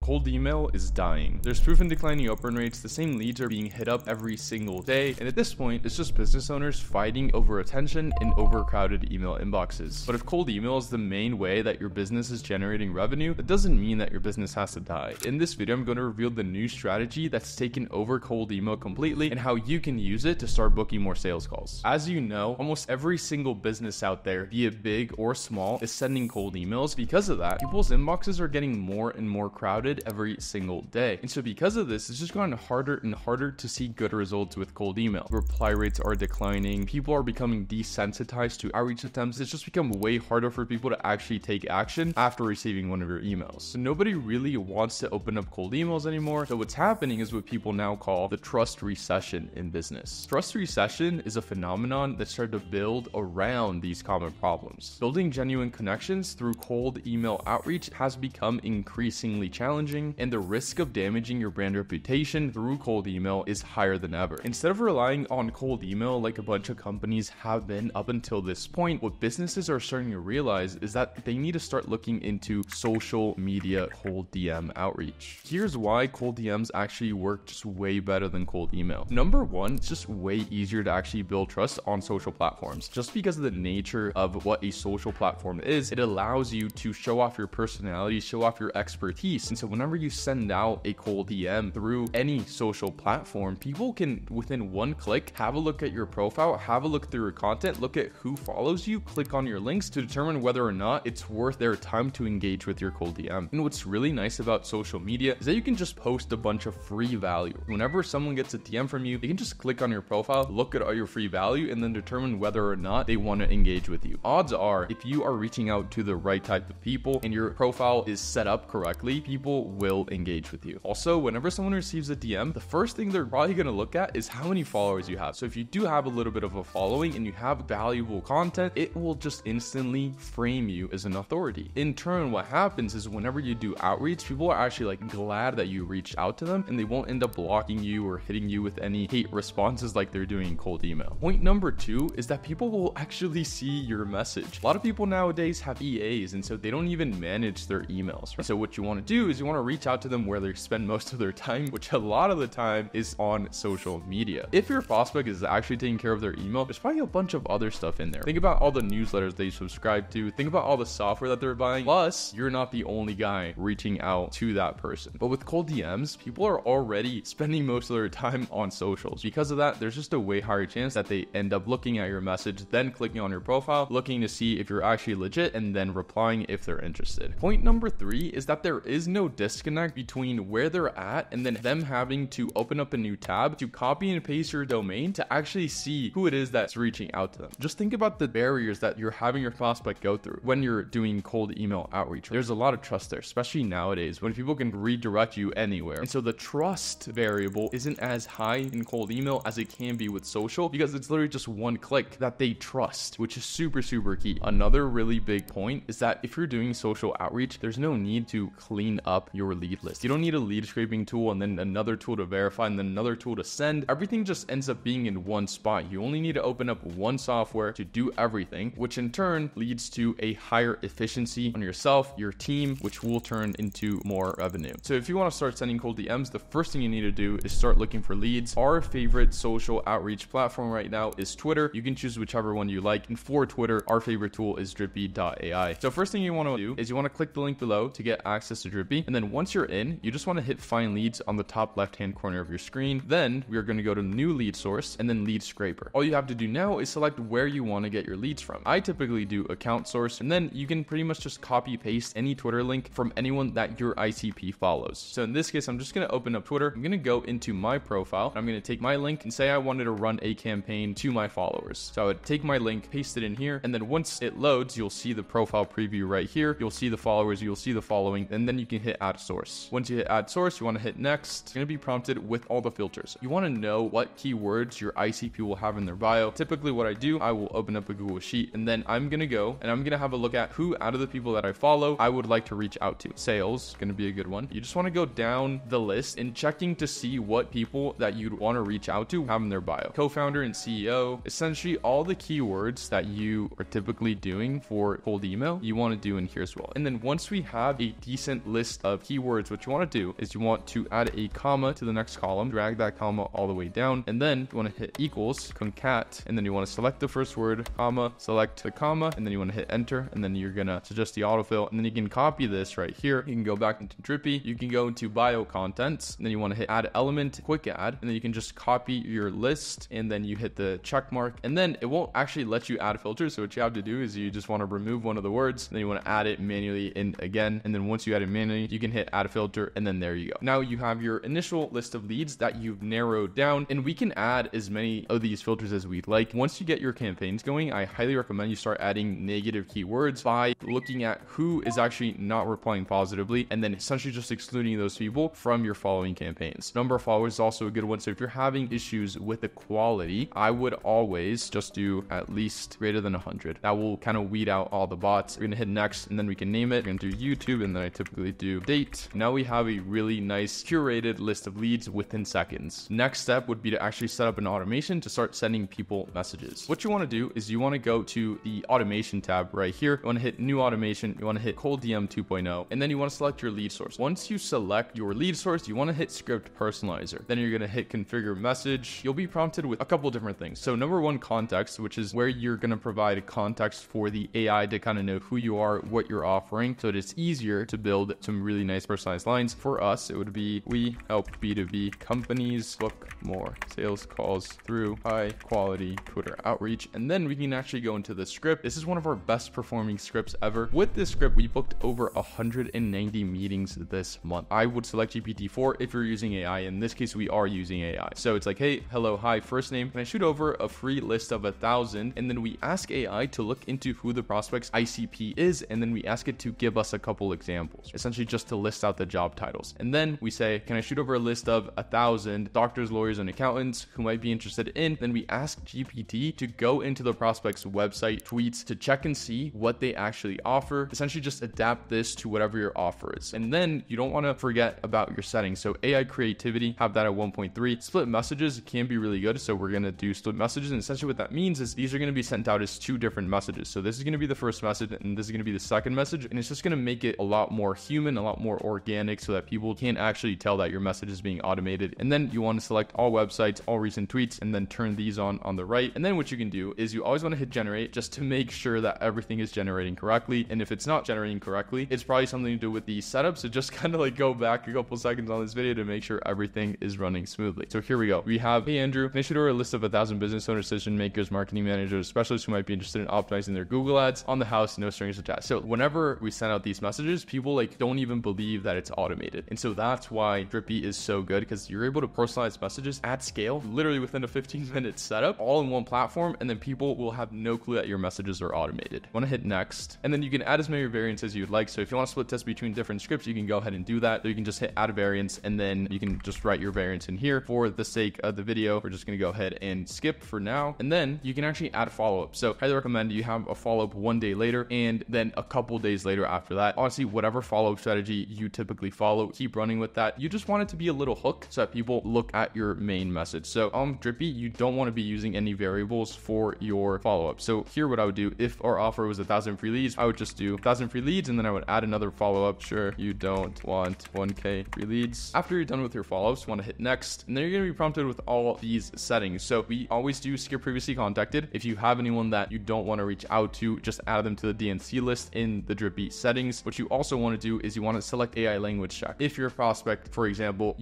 Cold email is dying. There's proof in declining open rates, the same leads are being hit up every single day, and at this point, it's just business owners fighting over attention in overcrowded email inboxes. But if cold email is the main way that your business is generating revenue, that doesn't mean that your business has to die. In this video, I'm going to reveal the new strategy that's taken over cold email completely and how you can use it to start booking more sales calls. As you know, almost every single business out there, be it big or small, is sending cold emails. Because of that, people's inboxes are getting more and more crowded every single day. And so because of this, it's just gotten harder and harder to see good results with cold email. Reply rates are declining. People are becoming desensitized to outreach attempts. It's just become way harder for people to actually take action after receiving one of your emails. So nobody really wants to open up cold emails anymore. So what's happening is what people now call the trust recession in business. Trust recession is a phenomenon that started to build around these common problems. Building genuine connections through cold email outreach has become increasingly challenging, and the risk of damaging your brand reputation through cold email is higher than ever. Instead of relying on cold email like a bunch of companies have been up until this point, what businesses are starting to realize is that they need to start looking into social media cold DM outreach. Here's why cold DMs actually work just way better than cold email. Number one, it's just way easier to actually build trust on social platforms. Just because of the nature of what a social platform is, it allows you to show off your personality, show off your expertise. And so whenever you send out a cold DM through any social platform, people can, within one click, have a look at your profile, have a look through your content, look at who follows you, click on your links to determine whether or not it's worth their time to engage with your cold DM. And what's really nice about social media is that you can just post a bunch of free value. Whenever someone gets a DM from you, they can just click on your profile, look at all your free value, and then determine whether or not they want to engage with you. Odds are, if you are reaching out to the right type of people and your profile is set up correctly, people will engage with you. Also, whenever someone receives a DM, the first thing they're probably going to look at is how many followers you have. So if you do have a little bit of a following and you have valuable content, it will just instantly frame you as an authority. In turn, what happens is whenever you do outreach, people are actually like glad that you reached out to them, and they won't end up blocking you or hitting you with any hate responses like they're doing in cold email. Point number two is that people will actually see your message. A lot of people nowadays have EAs, and so they don't even manage their emails. So what you want to do is you want to reach out to them where they spend most of their time, which a lot of the time is on social media. If your prospect is actually taking care of their email, there's probably a bunch of other stuff in there. Think about all the newsletters they subscribe to. Think about all the software that they're buying. Plus, you're not the only guy reaching out to that person. But with cold DMs, people are already spending most of their time on socials. Because of that, there's just a way higher chance that they end up looking at your message, then clicking on your profile, looking to see if you're actually legit, and then replying if they're interested. Point number three is that there is no disconnect between where they're at and then them having to open up a new tab to copy and paste your domain to actually see who it is that's reaching out to them. Just think about the barriers that you're having your prospect go through when you're doing cold email outreach. There's a lot of trust there, especially nowadays when people can redirect you anywhere. And so the trust variable isn't as high in cold email as it can be with social, because it's literally just one click that they trust, which is super, super key. Another really big point is that if you're doing social outreach, there's no need to clean up your lead list. You don't need a lead scraping tool and then another tool to verify and then another tool to send. Everything just ends up being in one spot. You only need to open up one software to do everything, which in turn leads to a higher efficiency on yourself, your team, which will turn into more revenue. So if you want to start sending cold DMs, the first thing you need to do is start looking for leads. Our favorite social outreach platform right now is Twitter. You can choose whichever one you like. And for Twitter, our favorite tool is Drippy.ai. So first thing you want to do is you want to click the link below to get access to Drippy. And then once you're in, you just want to hit find leads on the top left-hand corner of your screen. Then we are going to go to new lead source and then lead scraper. All you have to do now is select where you want to get your leads from. I typically do account source, and then you can pretty much just copy paste any Twitter link from anyone that your ICP follows. So in this case, I'm just going to open up Twitter. I'm going to go into my profile. I'm going to take my link and say I wanted to run a campaign to my followers. So I would take my link, paste it in here, and then once it loads, you'll see the profile preview right here. You'll see the followers, you'll see the following, and then you can hit add source. Once you hit add source, you want to hit next. It's going to be prompted with all the filters. You want to know what keywords your ICP will have in their bio. Typically what I do, I will open up a Google Sheet, and then I'm going to go and I'm going to have a look at who out of the people that I follow I would like to reach out to. Sales, going to be a good one. You just want to go down the list and checking to see what people that you'd want to reach out to have in their bio. Co-founder and CEO, essentially all the keywords that you are typically doing for cold email, you want to do in here as well. And then once we have a decent list of of keywords, what you want to do is you want to add a comma to the next column, drag that comma all the way down, and then you want to hit equals, concat, and then you want to select the first word, comma, select the comma, and then you want to hit enter, and then you're gonna suggest the autofill, and then you can copy this right here. You can go back into Drippy, you can go into bio contents, and then you want to hit add element, quick add, and then you can just copy your list, and then you hit the check mark, and then it won't actually let you add filters. So what you have to do is you just want to remove one of the words, and then you want to add it manually in again, and then once you add it manually, you can hit add a filter, and then there you go. Now you have your initial list of leads that you've narrowed down, and we can add as many of these filters as we'd like. Once you get your campaigns going, I highly recommend you start adding negative keywords by looking at who is actually not replying positively, and then essentially just excluding those people from your following campaigns. Number of followers is also a good one. So if you're having issues with the quality, I would always just do at least greater than 100. That will kind of weed out all the bots. We're gonna hit next, and then we can name it. We're gonna do YouTube, and then I typically do date. Now we have a really nice curated list of leads within seconds. Next step would be to actually set up an automation to start sending people messages. What you want to do is you want to go to the automation tab right here. You want to hit new automation. You want to hit cold DM 2.0, and then you want to select your lead source. Once you select your lead source, you want to hit script personalizer. Then you're going to hit configure message. You'll be prompted with a couple different things. So number one, context, which is where you're going to provide context for the AI to kind of know who you are, what you're offering, so that it's easier to build some really nice personalized lines. For us, it would be, we help B2B companies book more sales calls through high quality Twitter outreach. And then we can actually go into the script. This is one of our best performing scripts ever. With this script, we booked over 190 meetings this month. I would select GPT-4 if you're using AI. In this case, we are using AI. So it's like, hey, hello, hi, first name. Can I shoot over a free list of 1,000? And then we ask AI to look into who the prospect's ICP is. And then we ask it to give us a couple examples, essentially just to list out the job titles. And then we say, can I shoot over a list of 1,000 doctors, lawyers, and accountants who might be interested in? Then we ask GPT to go into the prospect's website, tweets, to check and see what they actually offer. Essentially just adapt this to whatever your offer is. And then you don't want to forget about your settings. So AI creativity, have that at 1.3. Split messages can be really good. So we're going to do split messages. And essentially what that means is these are going to be sent out as two different messages. So this is going to be the first message, and this is going to be the second message. And it's just going to make it a lot more human, a lot more organic, so that people can't actually tell that your message is being automated. And then you want to select all websites, all recent tweets, and then turn these on the right. And then what you can do is you always want to hit generate just to make sure that everything is generating correctly. And if it's not generating correctly, it's probably something to do with the setup. So just kind of like go back a couple seconds on this video to make sure everything is running smoothly. So here we go. We have, hey Andrew, can I shoot over a list of 1,000 business owners, decision makers, marketing managers, specialists who might be interested in optimizing their Google ads on the house, no strings attached. So whenever we send out these messages, people like don't even believe that it's automated. And so that's why Drippy is so good, because you're able to personalize messages at scale, literally within a 15-minute setup, all in one platform, and then people will have no clue that your messages are automated. You want to hit next, and then you can add as many variants as you'd like. So if you want to split test between different scripts, you can go ahead and do that. So you can just hit add variants, and then you can just write your variants in here. For the sake of the video, we're just going to go ahead and skip for now, and then you can actually add follow-up. So highly recommend you have a follow-up 1 day later, and then a couple days later after that. Honestly, whatever follow-up strategy you typically follow, keep running with that. You just want it to be a little hook so that people look at your main message. So Drippy, you don't want to be using any variables for your follow-up. So here what I would do, if our offer was 1,000 free leads, I would just do 1,000 free leads, and then I would add another follow-up. Sure, you don't want 1K free leads. After you're done with your follow-ups, you want to hit next, and then you're going to be prompted with all these settings. So we always do skip previously contacted. If you have anyone that you don't want to reach out to, just add them to the DNC list in the Drippy settings. What you also want to do is you want to select AI language check. If your prospect, for example,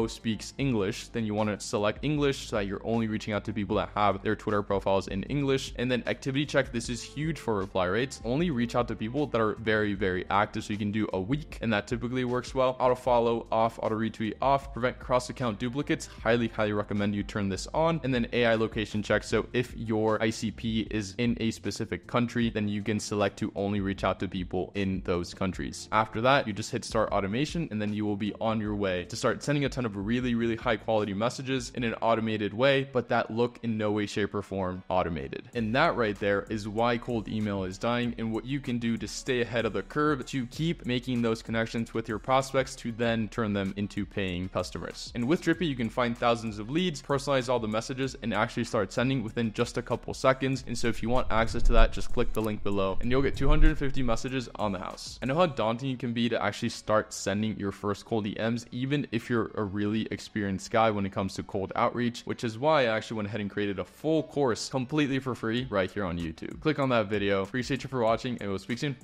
speaks English, then you want to select English so that you're only reaching out to people that have their Twitter profiles in English. And then activity check, this is huge for reply rates. Only reach out to people that are very, very active. So you can do a week, and that typically works well. Auto follow off, auto retweet off, prevent cross account duplicates. Highly recommend you turn this on. And then AI location check. So if your ICP is in a specific country, then you can select to only reach out to people in those countries. After that, you just hit start automation, and then you will be on your way to start sending a ton of really, really high quality messages in an automated way, but that look in no way, shape, or form automated. And that right there is why cold email is dying, and what you can do to stay ahead of the curve to keep making those connections with your prospects to then turn them into paying customers. And with Drippy, you can find thousands of leads, personalize all the messages, and actually start sending within just a couple seconds. And so if you want access to that, just click the link below and you'll get 250 messages on the house. I know how daunting it can be to actually actually start sending your first cold DMs, even if you're a really experienced guy when it comes to cold outreach, which is why I actually went ahead and created a full course completely for free right here on YouTube. Click on that video. Appreciate you for watching, and we'll speak soon.